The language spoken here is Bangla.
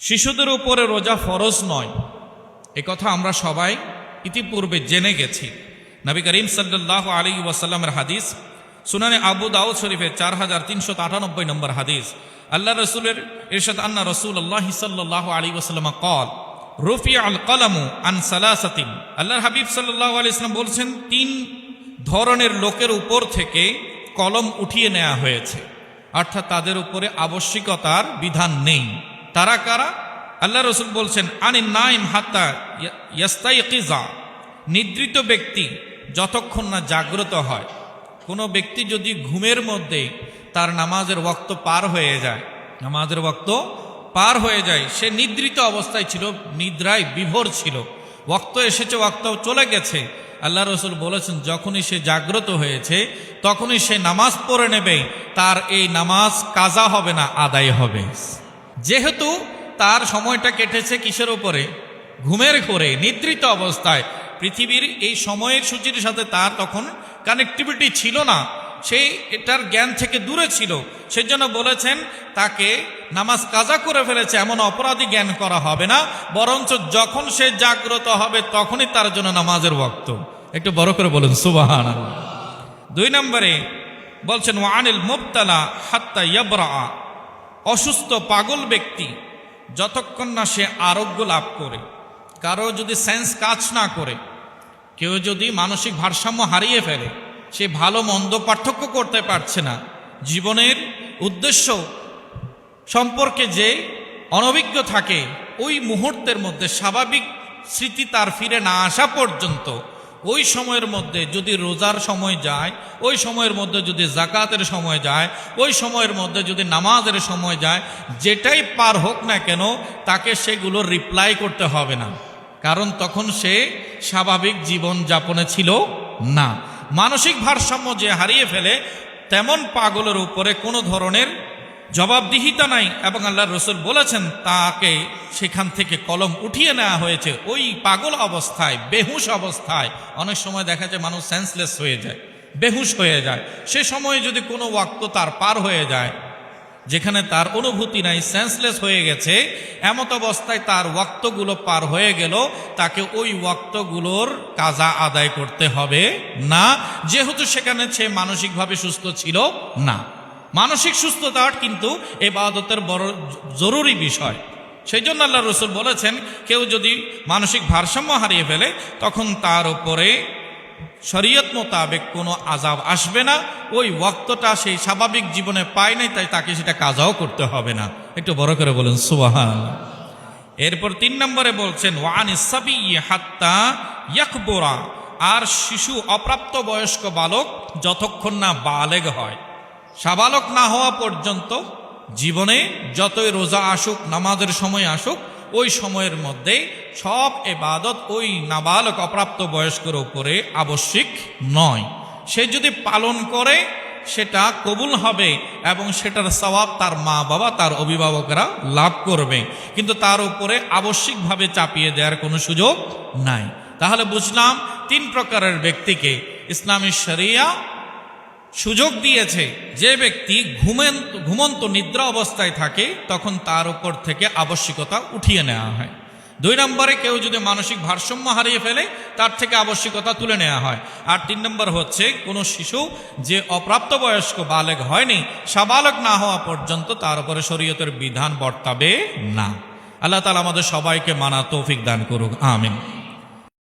শিশুদের উপরে রোজা ফরজ নয়, একথা আমরা সবাই ইতিপূর্বে জেনে গেছি। নবী করিম সাল্লাল্লাহু আলাইহি ওয়াসাল্লামের হাদিস, সুনানে আবু দাউদ শরীফের 4398 নম্বর হাদিস, আল্লাহ রসুলের ইরশাদ, আন্না রাসূলুল্লাহ সাল্লাল্লাহু আলাইহি ওয়াসাল্লাম قال রুফিআ আল কলামু আন সালাসাতিন। আল্লাহর হাবিব সাল্লাল্লাহু আলাইহি ওয়াসাল্লাম বলছেন, 3 ধরনের লোকের উপর থেকে কলম উঠিয়ে নেওয়া হয়েছে, অর্থাৎ তাদের উপরে আবশ্যিকতার বিধান নেই। তারা কারা? আল্লাহ রসুল বলছেন, আনিন নাইম হাত্তা ইয়াস্তাইকিজা, নিদ্রিত ব্যক্তি যতক্ষণ না জাগ্রত হয়। কোনো ব্যক্তি যদি ঘুমের মধ্যে তার নামাজের ওয়াক্ত পার হয়ে যায়, নামাজের ওয়াক্ত পার হয়ে যায়, সে নিদ্রিত অবস্থায় ছিল, নিদ্রায় বিভোর ছিল, ওয়াক্ত এসেছে, ওয়াক্ত চলে গেছে, আল্লাহ রসুল বলেছেন যখনই সে জাগ্রত হয়েছে তখনই সে নামাজ পড়ে নেবে, তার এই নামাজ কাজা হবে না, আদায় হবে। যেহেতু তার সময়টা কেটেছে কিসের উপরে? ঘুমের ঘোরে, নিদ্রিত অবস্থায়। পৃথিবীর এই সময়ের সূচির সাথে তার তখন কানেক্টিভিটি ছিল না, সে এটার জ্ঞান থেকে দূরে ছিল। সেজন্য বলেছেন তাকে নামাজ কাজা করে ফেলেছে এমন অপরাধী জ্ঞান করা হবে না, বরঞ্চ যখন সে জাগ্রত হবে তখনই তার জন্য নামাজের ওয়াক্ত। একটু বড় করে বলুন সুবহানাল্লাহ। 2 নম্বরে বলছেন, ওয়ানিল মুবতালা হাত্তা ইয়াবরা, অসুস্থ পাগল ব্যক্তি যতক্ষণ না সে আরোগ্য লাভ করে। কারো যদি সেন্স কাজ না করে, কেউ যদি মানসিক ভারসাম্য হারিয়ে ফেলে, সে ভালো মন্দ পার্থক্য করতে পারছে না, জীবনের উদ্দেশ্য সম্পর্কে যে অনভিজ্ঞ থাকে, ওই মুহূর্তের মধ্যে স্বাভাবিক স্মৃতি তার ফিরে না আসা পর্যন্ত, ওই সময়ের মধ্যে যদি রোজার সময় যায়, ওই সময়ের মধ্যে যদি জাকাতের সময় যায়, ওই সময়ের মধ্যে যদি নামাজের সময় যায়, যেটাই পার হোক না কেন তাকে সেগুলো রিপ্লাই করতে হবে না, কারণ তখন সে স্বাভাবিক জীবন যাপনে ছিল না। মানসিক ভারসাম্য যে হারিয়ে ফেলে, তেমন পাগলের উপরে কোনো ধরনের জবাবদিহিতা নাই, এবং আল্লাহ রসুল বলেছেন তাকে সেখান থেকে কলম উঠিয়ে নেওয়া হয়েছে। ওই পাগল অবস্থায়, বেহুশ অবস্থায়, অনেক সময় দেখা যায় মানুষ সেন্সলেস হয়ে যায়, বেহুশ হয়ে যায়, সে সময় যদি কোনো ওয়াক্ত তার পার হয়ে যায়, যেখানে তার অনুভূতি নাই, সেন্সলেস হয়ে গেছে, এমত অবস্থায় তার ওয়াক্তগুলো পার হয়ে গেল, তাকে ওই ওয়াক্তগুলোর কাজা আদায় করতে হবে না, যেহেতু সেখানে সে মানসিকভাবে সুস্থ ছিল না। মানসিক সুস্থতা কিন্তু ইবাদতের বড় জরুরি বিষয়। সেই জন্য আল্লাহ রসুল বলেছেন, কেউ যদি মানসিক ভারসাম্য হারিয়ে ফেলে তখন তার উপরে শরীয়ত মোতাবেক কোনো আযাব আসবে না, ওই ওয়াক্তটা সেই স্বাভাবিক জীবনে পায় নাই, তাই তাকে সেটা কাজাও করতে হবে না। একটু বড় করে বলুন সুবহানাল্লাহ। এরপর 3 নম্বরে বলছেন, ওয়ানিস সাবি হাত্তা ইয়াকবুরা, আর শিশু অপ্রাপ্ত বয়স্ক বালক যতক্ষণ না বালেগ হয়, সাবালক না হওয়া পর্যন্ত জীবনে যতই রোজা আসুক, নামাজের সময় আসুক, ওই সময়ের মধ্যে সব ইবাদত ওই নাবালক অপ্রাপ্ত বয়স্কের উপরে আবশ্যিক নয়। সে যদি পালন করে সেটা কবুল হবে এবং সেটার সওয়াব তার মা বাবা, তার অভিভাবকরা লাভ করবে, কিন্তু তার উপরে আবশ্যিকভাবে চাপিয়ে দেওয়ার কোনো সুযোগ নাই। তাহলে বুঝলাম 3 প্রকারের ব্যক্তিকে ইসলামী শরিয়া সুযোগ দিয়েছে। যে ব্যক্তি ঘুমন্ত নিদ্রা অবস্থায় থাকে তখন তার উপর থেকে আবশ্যিকতা উঠিয়ে নেওয়া হয়। 2 নম্বরে কেউ যদি মানসিক ভারসাম্য হারিয়ে ফেলে তার থেকে আবশ্যিকতা তুলে নেওয়া হয়। আর 3 নম্বর হচ্ছে কোনো শিশু যে অপ্রাপ্ত বয়স্ক বালেগ হয়নি, সাবালক না হওয়া পর্যন্ত তার উপরে শরীয়তের বিধান বর্তাবে না। আল্লাহ তাআলা আমাদের সবাইকে মানা তৌফিক দান করুক, আমিন।